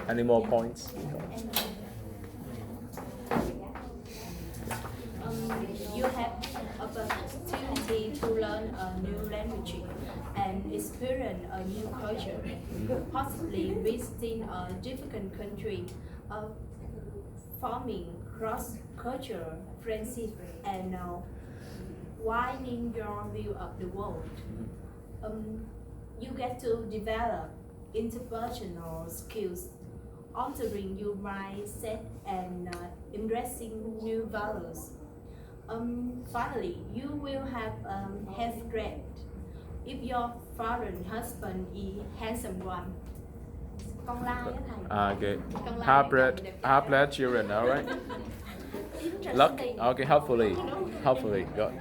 Any more points? You have opportunity to learn a new language and experience a new culture, possibly visiting a different country, forming cross-cultural friendship and widening your view of the world. You get to develop interpersonal skills, altering your mindset and embracing new values. Finally, you will have health grade if your foreign husband is handsome one. Con lai á thầy. Okay. Con lai Have đẹp bred, trai. have bred children, all right? Luck. Okay, hopefully. Hopefully. Good.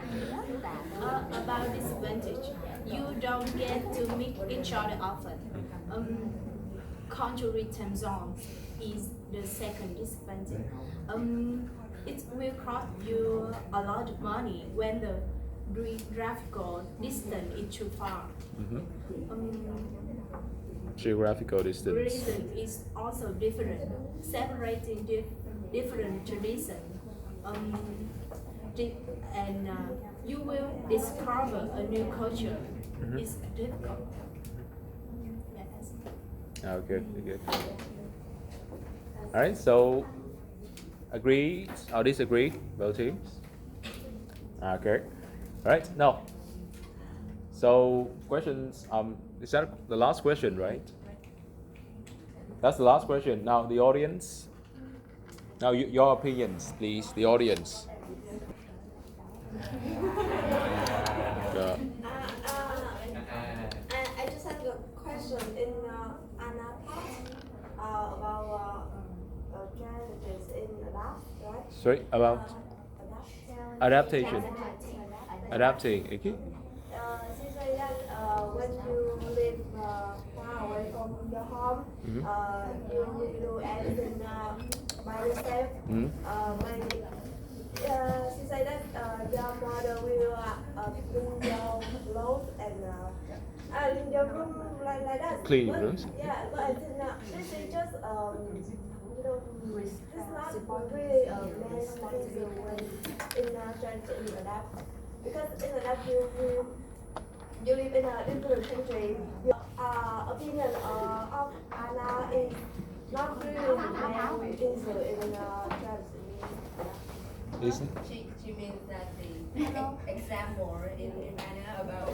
About disadvantage, you don't get to meet each other often. Cultural time zone is the second disadvantage. It will cost you a lot of money when the geographical distance is too far. Geographical distance. Religion is also different, separating different traditions. And you will discover a new culture. It's difficult. Oh, good, good. All right, so agree or disagree, both teams? Okay. All right, now. So questions, is that the last question, right? That's the last question. Now the audience. Now your opinions, please, the audience. Yeah. I just have a question in Anna part about challenges in adapt, right? Sorry, about adaptation. Adapting, okay? She said that when you live far away from your home, you will do everything by yourself. She said that your mother will clean your clothes and in your room like that. Clean your rooms? Yeah, but I think this is just it's not really a nice way in trying to adapt, because in adapt you live in a different country. Your opinion of Anna is not really easy in She means that the example in Anna about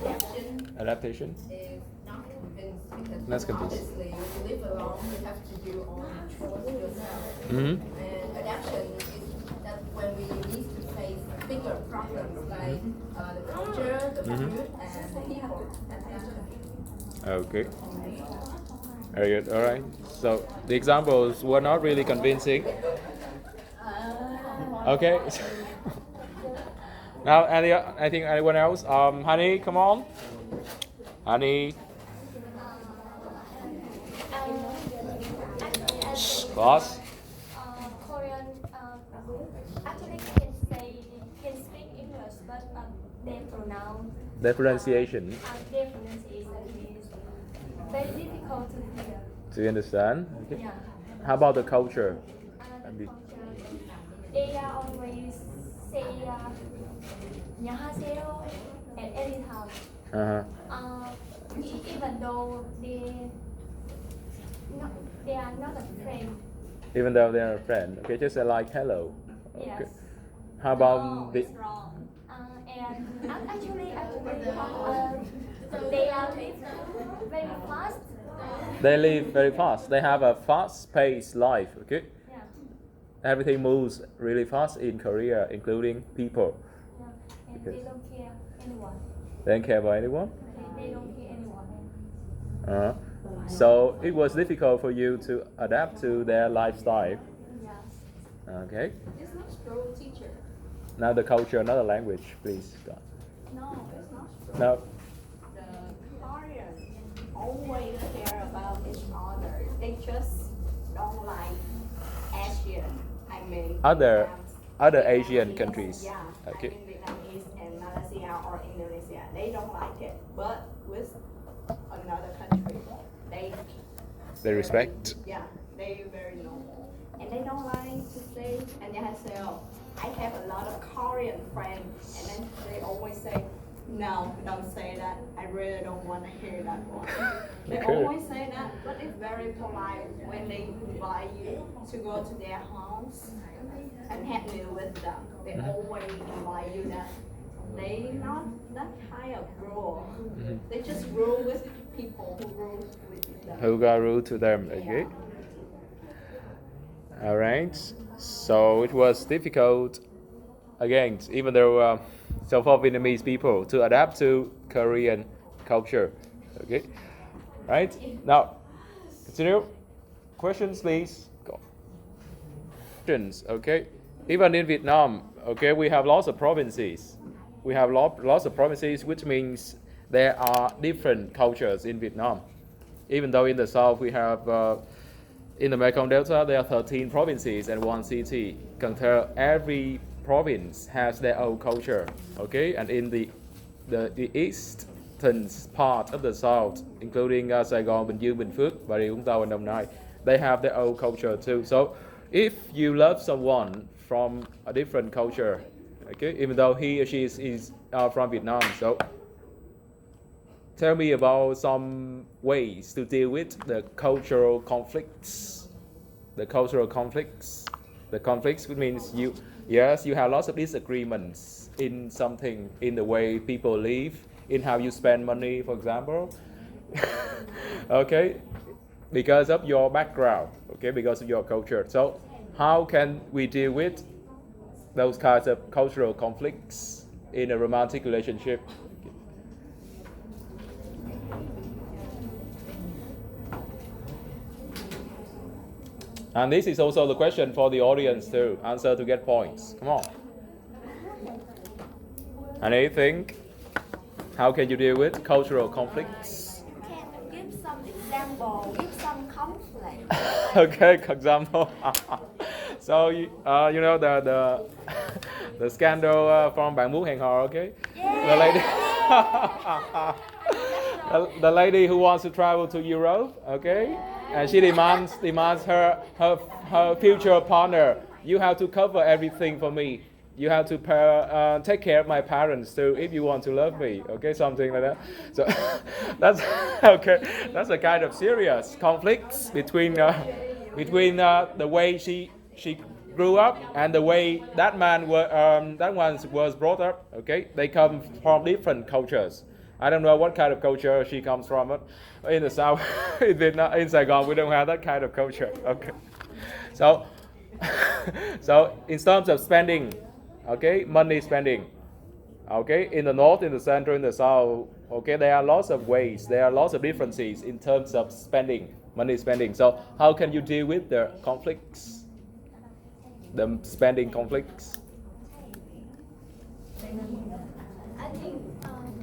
Adaptation? is not convinced because Not convinced. obviously when you live alone you have to do all the chores yourself. Mm-hmm. And adaptation is that when we need to face bigger problems like the culture, the food, and the people. That's adaptation. Okay. Very good. All right. So the examples were not really convincing. Okay. Now, I think anyone else? Honey, come on. Honey. Shh, boss. Korean actually can speak English, but their pronoun Differentiation. their pronunciation is very difficult to hear. Do you understand? Okay. Yeah. How about the culture? The culture, they are always say "안녕하세요" at any time. Even though they are not a friend. Even though they're a friend. Okay, just say like hello. Okay. Yes. How about No, the? it's wrong. And actually, they are live very fast. They live very fast. They have a fast-paced life. Okay. Yeah. Everything moves really fast in Korea, including people. Yeah. And Okay. they don't care anyone. They don't care about anyone. They don't care anyone. Uh-huh. So it was difficult for you to adapt to their lifestyle. Yes. Okay. It's not true, teacher. Now the culture, another language, please. No, it's not true. No. The Koreans always care about each other. They just don't like Asian. I mean, Other Vietnamese, Asian countries. Yeah. Okay. I mean Vietnamese and Malaysia or Indonesia. They don't like it. But with another country, they They respect. Yeah, they they very normal. And they don't like to say, and then I say, oh, I have a lot of Korean friends, and then they always say, no, don't say that. I really don't want to hear that one. They Okay. always say that, but it's very polite when they invite you to go to their house and have meal with them. They always invite you that. They not that kind of rule. They just rule with people who rule with them. Who got rude to them? Okay. All right. So it was difficult, again, even though so for Vietnamese people to adapt to Korean culture. Okay. Right. Now, continue. Questions, please. Go. Questions. Okay. Even in Vietnam, okay, we have lots of provinces. We have lots of provinces, which means there are different cultures in Vietnam. Even though in the south we have, in the Mekong Delta, there are 13 provinces and one city. Every province has their own culture, okay? And in the eastern part of the south, including Saigon, Bình Dương, Bình Phước, Bà Rịa Vũng Tàu, and Đồng Nai, they have their own culture too. So if you love someone from a different culture, okay, even though he or she is from Vietnam, so tell me about some ways to deal with the cultural conflicts. The cultural conflicts. The conflicts means you have lots of disagreements in something, in the way people live, in how you spend money, for example. Okay, because of your background, okay, because of your culture. So how can we deal with those kinds of cultural conflicts in a romantic relationship? And this is also the question for the audience to answer to get points. Come on. Anything? How can you deal with cultural conflicts? Can you give some example, give some conflict? Okay, example. So you know the scandal from Bạn Muốn Hẹn Hò, okay? The lady, the lady who wants to travel to Europe, okay? And she demands her future partner, you have to cover everything for me. You have to take care of my parents too if you want to love me, okay, something like that. So that's okay. That's a kind of serious conflicts between the way she grew up and the way that one was brought up. Okay, they come from different cultures. I don't know what kind of culture she comes from, but in the south, in Vietnam, in Saigon, we don't have that kind of culture. Okay, so in terms of spending, okay, money spending, okay, in the north, in the center, in the south, okay, there are lots of ways, there are lots of differences in terms of spending, money spending. So how can you deal with the conflicts, the spending conflicts? I think,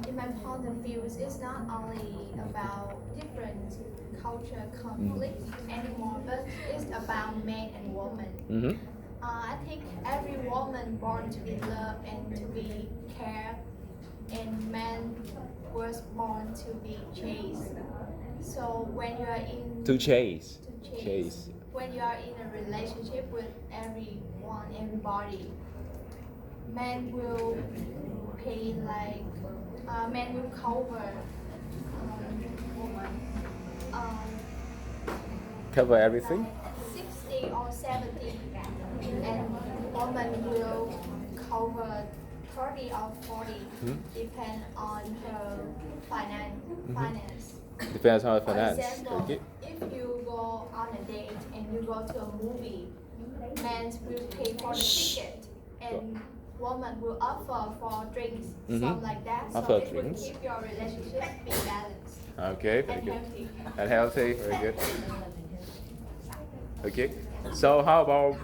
in my point of view, it's not only about different culture conflicts anymore, but it's about man and woman. Mm-hmm. I think every woman born to be loved and to be cared, and man was born to be chased. So when you are in Chase. When you are in a relationship with everyone, everybody, man will pay like man will cover woman. Cover everything. 60 or 70, and woman will cover 30 or 40, depend on her finance. Depends on the For finance. example, Okay. if you go on a date and you go to a movie, men will pay for the ticket and woman will offer for drinks, something like that. So Offer it drinks. will keep your relationship be balanced Okay, very and good. healthy. And healthy, very good. Okay, so how about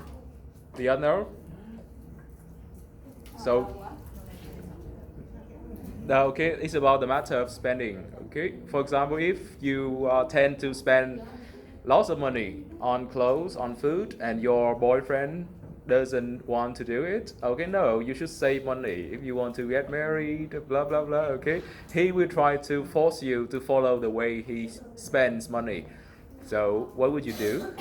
the other? So, okay, it's about the matter of spending. Okay, for example, if you tend to spend lots of money on clothes, on food, and your boyfriend doesn't want to do it, okay, no, you should save money if you want to get married, blah blah blah. Okay, he will try to force you to follow the way he spends money. So what would you do?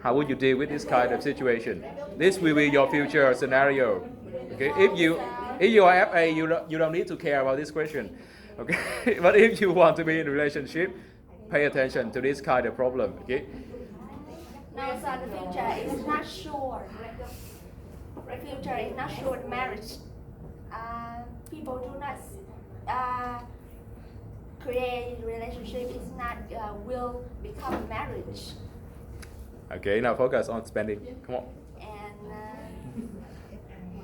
How would you deal with this kind of situation? This will be your future scenario. Okay, if you are FA, you don't need to care about this question. Okay, but if you want to be in a relationship, pay attention to this kind of problem. Okay. Now, so the future is not sure. The future is not sure marriage. People do not create relationship. It's not will become marriage. Okay, now focus on spending. Come on. And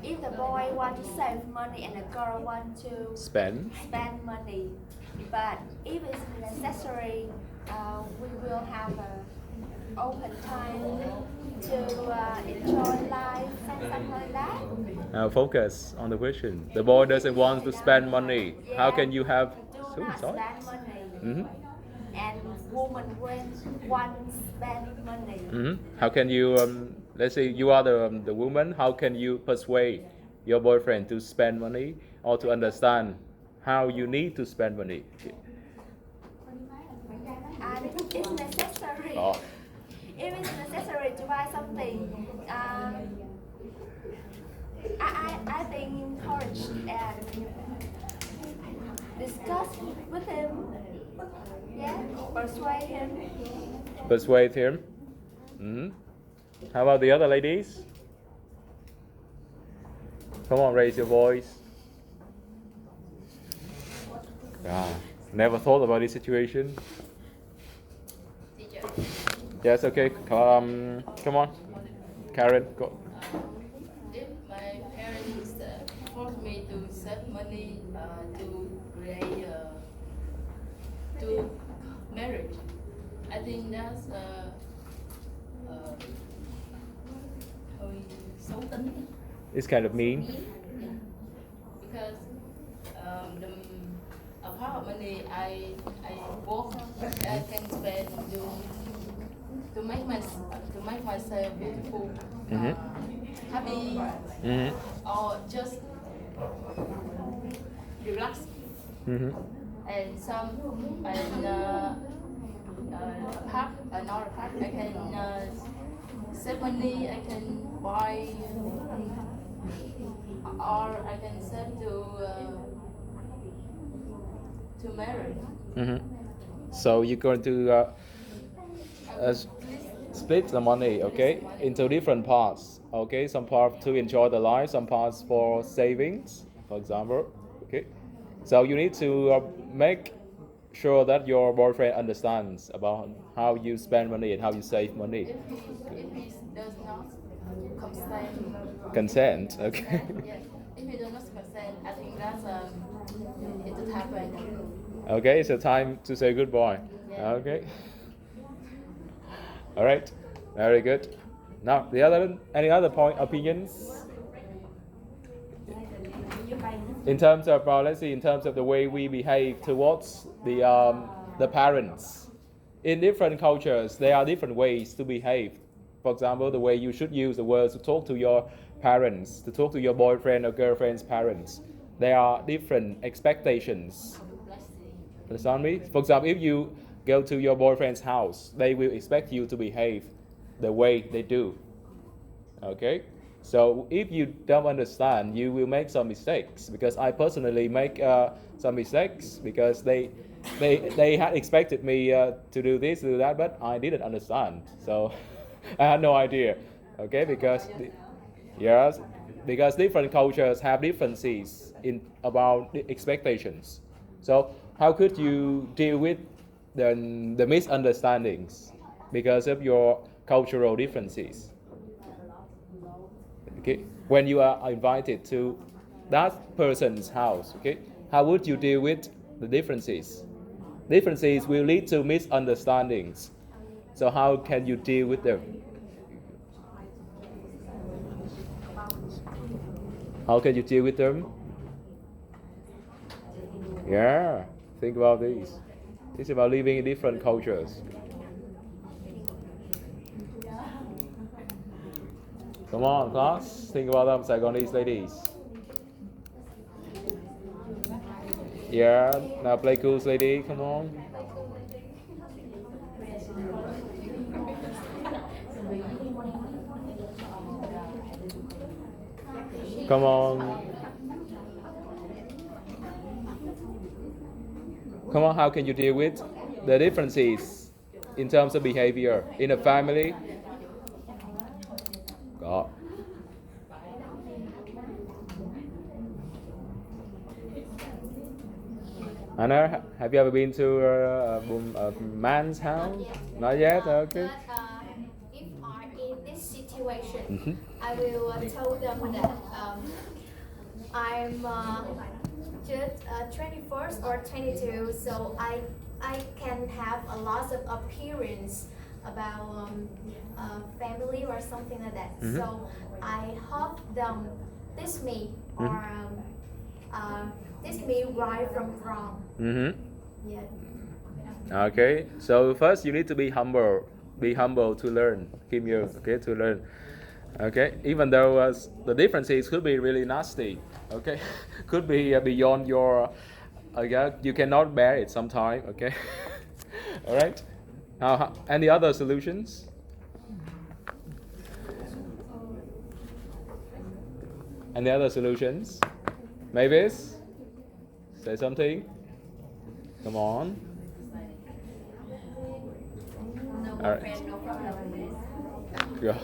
if the boy want to save money and the girl want to Spend. spend money, but if it's necessary, we will have an open time to enjoy life, something like that. Now focus on the question. The boy doesn't want to spend money. How can you have? Do not Sorry. spend money. Mm-hmm. And woman want spend money. Mm-hmm. How can you? Let's say you are the woman. How can you persuade your boyfriend to spend money or to understand how you need to spend money? And it's necessary. Oh. If it's necessary to buy something, I think encourage and discuss with him. Yeah, persuade him. Persuade him. Mm-hmm. How about the other ladies? Come on, raise your voice. Never thought about this situation. Teacher. Yes, okay. Come on, Karen, go. If my parents force me to save money to create to marriage, I think that's hơi xấu tính. It's kind of mean. Because the a part of money I work, I can spend to make myself beautiful, happy, Mm-hmm. or just relax. Mm-hmm. And another part I can save money. I can buy, or I can save to marry. Mm-hmm. So you're going to split the money, okay, into different parts. Okay, some part to enjoy the life, some parts for savings, for example. Okay, so you need to make sure that your boyfriend understands about how you spend money and how you save money. If he does not consent, Consent, okay. yes. If he does not consent, I think that's it would happen. Okay, so time to say goodbye. Yeah. Okay. All right, very good. Now, any other opinions? In terms of, let's see, in terms of the way we behave towards the parents. In different cultures, there are different ways to behave. For example, the way you should use the words to talk to your parents, to talk to your boyfriend or girlfriend's parents. There are different expectations. Understand me? For example, if you go to your boyfriend's house, they will expect you to behave the way they do. Okay? So if you don't understand, you will make some mistakes. Because I personally make some mistakes because they had expected me to do this, do that, but I didn't understand. So I had no idea. Okay? Because different cultures have differences about the expectations. So how could you deal with the misunderstandings because of your cultural differences? Okay, when you are invited to that person's house, okay, how would you deal with the differences? Differences will lead to misunderstandings. So how can you deal with them? How can you deal with them? Yeah, think about this. It's about living in different cultures. Come on, class. Think about them, Saigonese ladies. Yeah, now play cool, lady. Come on. Come on. Come on, how can you deal with the differences in terms of behavior in a family? Có. Anna, have you ever been to a man's house? Not yet? Okay. If I'm in this situation, Mhm. I will tell them that I'm just 21st or 22, so I can have a lot of appearance about family or something like that. Mhm. So I hope them teach me or teach me right from wrong. Mm-hmm. Yeah. Okay. So first you need to be humble. Be humble to learn. Kim Yu, okay, to learn. Okay. Even though the differences could be really nasty. Okay. Could be beyond your. Yeah, you cannot bear it sometime. Okay. All right. Any other solutions? Any other solutions? Mavis, say something. Come on. All right. Yeah.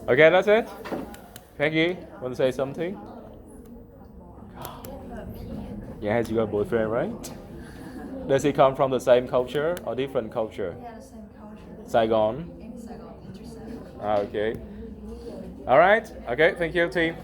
Okay, that's it. Peggy, want to say something? Yes, you got a boyfriend, right? Does he come from the same culture or different culture? Yeah, the same culture. Saigon. In Saigon, Intersaigon. Okay. All right. Okay. Thank you, team.